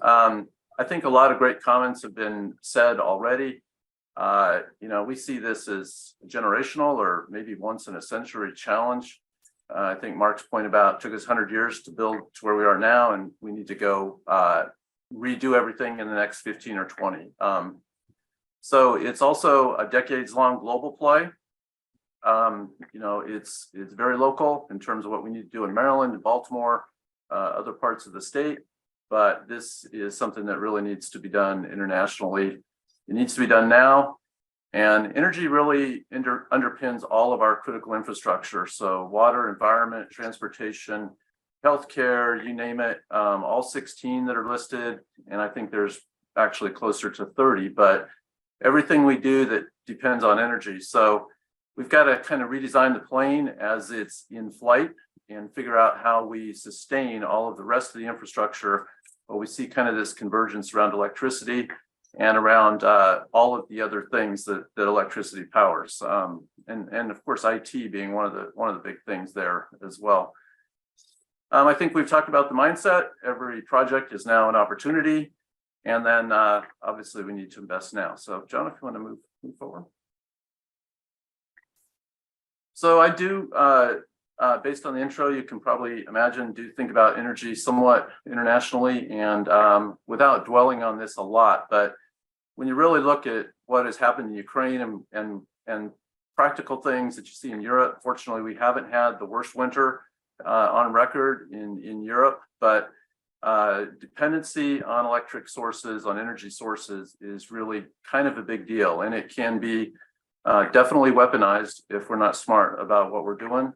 I think a lot of great comments have been said already. We see this as generational or maybe once in a century challenge. I think Mark's point about it took us 100 years to build to where we are now, and we need to go redo everything in the next 15 or 20. So it's also a decades-long global play. It's very local in terms of what we need to do in Maryland and Baltimore, other parts of the state, but this is something that really needs to be done internationally. It needs to be done now, and energy really underpins all of our critical infrastructure. So water, environment, transportation, healthcare, you name it, all 16 that are listed, and I think there's actually closer to 30, but everything we do that depends on energy. So we've got to kind of redesign the plane as it's in flight and figure out how we sustain all of the rest of the infrastructure. Well, we see kind of this convergence around electricity and around all of the other things that electricity powers, and of course IT being one of the big things there as well. I think we've talked about the mindset. Every project is now an opportunity, and then obviously we need to invest now. So John, if you want to move forward. So I do, based on the intro, you can probably imagine, do think about energy somewhat internationally, and without dwelling on this a lot, but when you really look at what has happened in Ukraine and practical things that you see in Europe, fortunately, we haven't had the worst winter on record in Europe, but dependency on electric sources, on energy sources, is really kind of a big deal, and it can be definitely weaponized if we're not smart about what we're doing.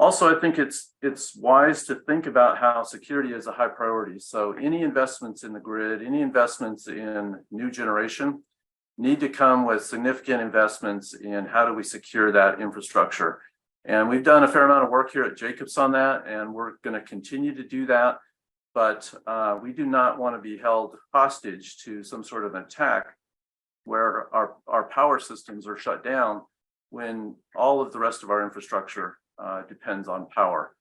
Also, I think it's wise to think about how security is a high priority. So any investments in the grid, any investments in new generation need to come with significant investments in how do we secure that infrastructure. And we've done a fair amount of work here at Jacobs on that, and we're going to continue to do that. But we do not want to be held hostage to some sort of attack where our power systems are shut down when all of the rest of our infrastructure depends on power.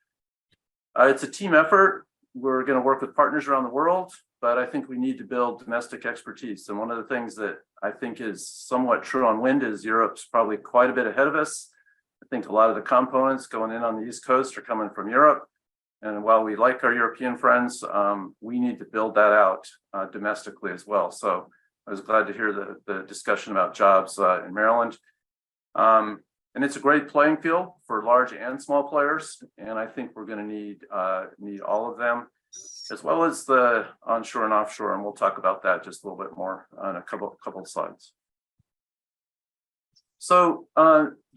It's a team effort. We're going to work with partners around the world, but I think we need to build domestic expertise. And one of the things that I think is somewhat true on wind is Europe's probably quite a bit ahead of us. I think a lot of the components going in on the East Coast are coming from Europe. And while we like our European friends, we need to build that out domestically as well. So I was glad to hear the discussion about jobs in Maryland. And it's a great playing field for large and small players. And I think we're going to need all of them, as well as the onshore and offshore. And we'll talk about that just a little bit more on a couple of slides. So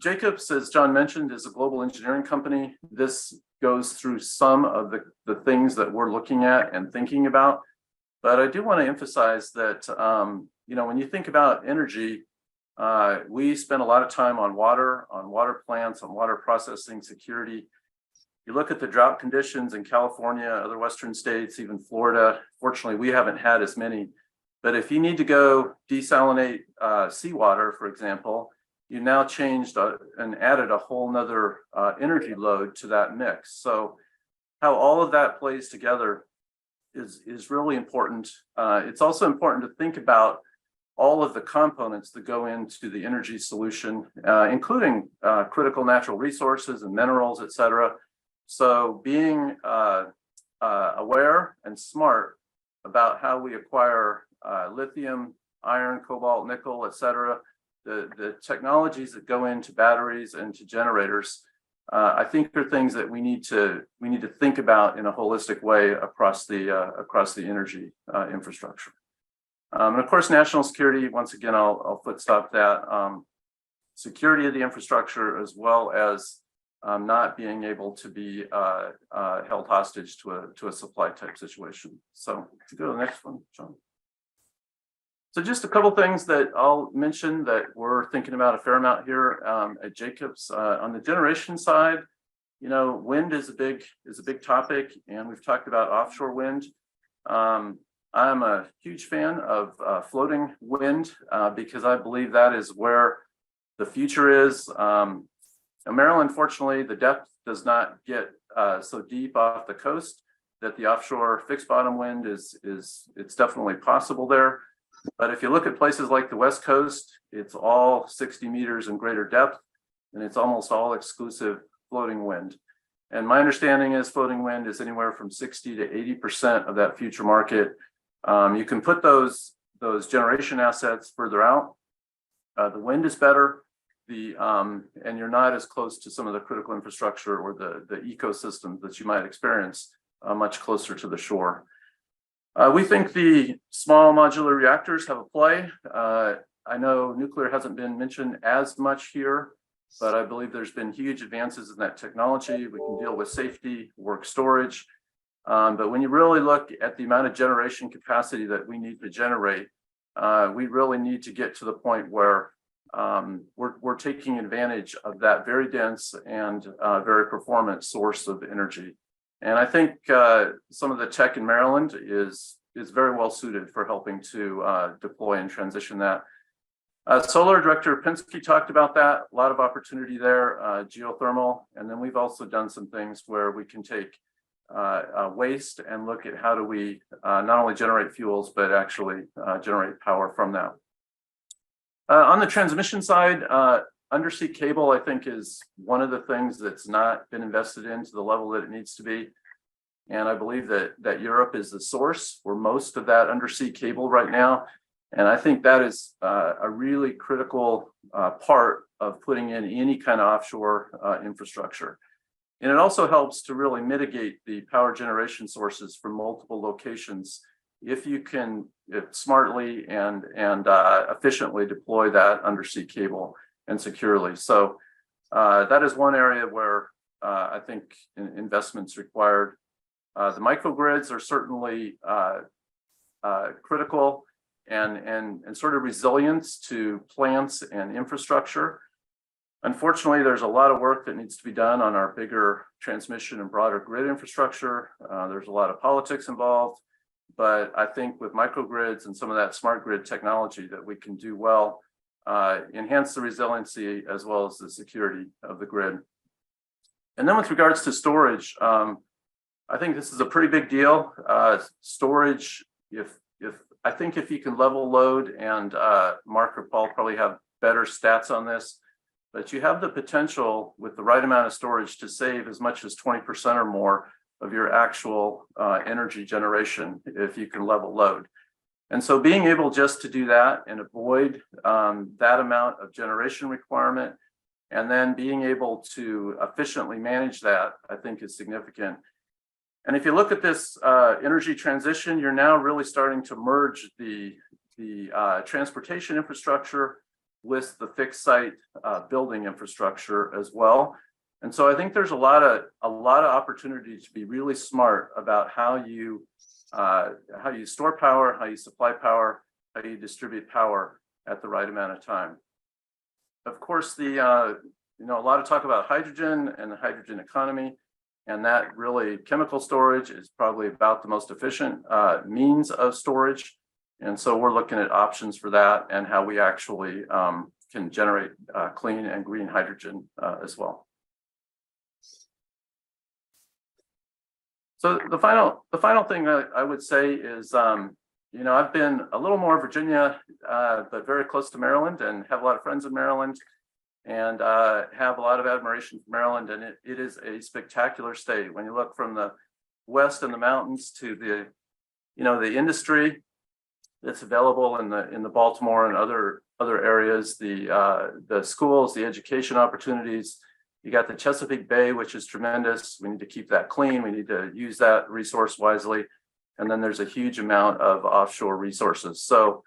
Jacobs, as John mentioned, is a global engineering company. This goes through some of the things that we're looking at and thinking about. But I do want to emphasize that, when you think about energy, we spend a lot of time on water plants, on water processing, security. You look at the drought conditions in California, other Western states, even Florida. Fortunately, we haven't had as many. But if you need to go desalinate seawater, for example, you now changed and added a whole nother energy load to that mix. So how all of that plays together is really important. It's also important to think about all of the components that go into the energy solution, including critical natural resources and minerals, et cetera. So being aware and smart about how we acquire lithium, iron, cobalt, nickel, et cetera, the technologies that go into batteries and to generators, I think are things that we need to think about in a holistic way across the energy infrastructure. And of course, national security, once again, I'll foot stop that. Security of the infrastructure, as well as not being able to be held hostage to a supply type situation. So to go to the next one, John. So just a couple things that I'll mention that we're thinking about a fair amount here at Jacobs. On the generation side, wind is a big topic, and we've talked about offshore wind. I'm a huge fan of floating wind because I believe that is where the future is. In Maryland, fortunately, the depth does not get so deep off the coast that the offshore fixed bottom wind it's definitely possible there. But if you look at places like the West Coast, it's all 60 meters and greater depth, and it's almost all exclusive floating wind. And my understanding is floating wind is anywhere from 60 to 80% of that future market. You can put those generation assets further out. The wind is better, and you're not as close to some of the critical infrastructure or the ecosystem that you might experience much closer to the shore. We think the small modular reactors have a play. I know nuclear hasn't been mentioned as much here, but I believe there's been huge advances in that technology. We can deal with safety, work storage. But when you really look at the amount of generation capacity that we need to generate, we really need to get to the point where we're taking advantage of that very dense and very performant source of energy. And I think some of the tech in Maryland is very well suited for helping to deploy and transition that. Solar, Director Pinsky talked about that, a lot of opportunity there, geothermal. And then we've also done some things where we can take waste and look at how do we not only generate fuels, but actually generate power from that. On the transmission side, undersea cable, I think, is one of the things that's not been invested in to the level that it needs to be. And I believe that Europe is the source for most of that undersea cable right now. And I think that is a really critical part of putting in any kind of offshore infrastructure. And it also helps to really mitigate the power generation sources from multiple locations if you can smartly and efficiently deploy that undersea cable and securely. So that is one area where I think investment's required. The microgrids are certainly critical and sort of resilience to plants and infrastructure. Unfortunately, there's a lot of work that needs to be done on our bigger transmission and broader grid infrastructure. There's a lot of politics involved, but I think with microgrids and some of that smart grid technology that we can do well, enhance the resiliency as well as the security of the grid. And then with regards to storage, I think this is a pretty big deal. Storage, I think if you can level load, and Mark or Paul probably have better stats on this, but you have the potential with the right amount of storage to save as much as 20% or more of your actual energy generation if you can level load. And so being able just to do that and avoid that amount of generation requirement, and then being able to efficiently manage that, I think is significant. And if you look at this energy transition, you're now really starting to merge the transportation infrastructure with the fixed site building infrastructure as well. And so I think there's a lot of opportunity to be really smart about how you store power, how you supply power, how you distribute power at the right amount of time. Of course, a lot of talk about hydrogen and the hydrogen economy, and that really chemical storage is probably about the most efficient means of storage. And so we're looking at options for that and how we actually can generate clean and green hydrogen as well. So the final thing I would say is, I've been a little more Virginia, but very close to Maryland, and have a lot of friends in Maryland, and have a lot of admiration for Maryland. And it is a spectacular state. When you look from the west and the mountains to the industry that's available in the Baltimore and other areas, the schools, the education opportunities. You got the Chesapeake Bay, which is tremendous. We need to keep that clean. We need to use that resource wisely. And then there's a huge amount of offshore resources. So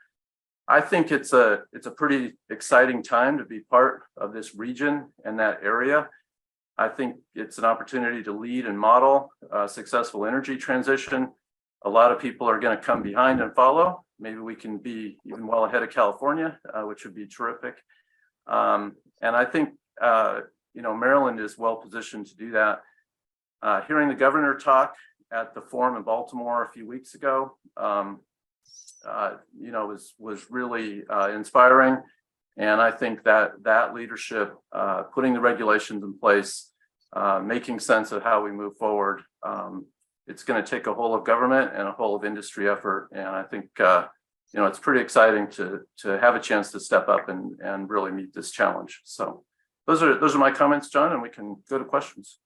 I think it's a pretty exciting time to be part of this region and that area. I think it's an opportunity to lead and model successful energy transition. A lot of people are going to come behind and follow. Maybe we can be even well ahead of California, which would be terrific. And I think Maryland is well positioned to do that. Hearing the governor talk at the forum in Baltimore a few weeks ago, was really inspiring. And I think that leadership, putting the regulations in place, making sense of how we move forward, it's going to take a whole of government and a whole of industry effort. And I think, it's pretty exciting to have a chance to step up and really meet this challenge. So those are my comments, John, and we can go to questions.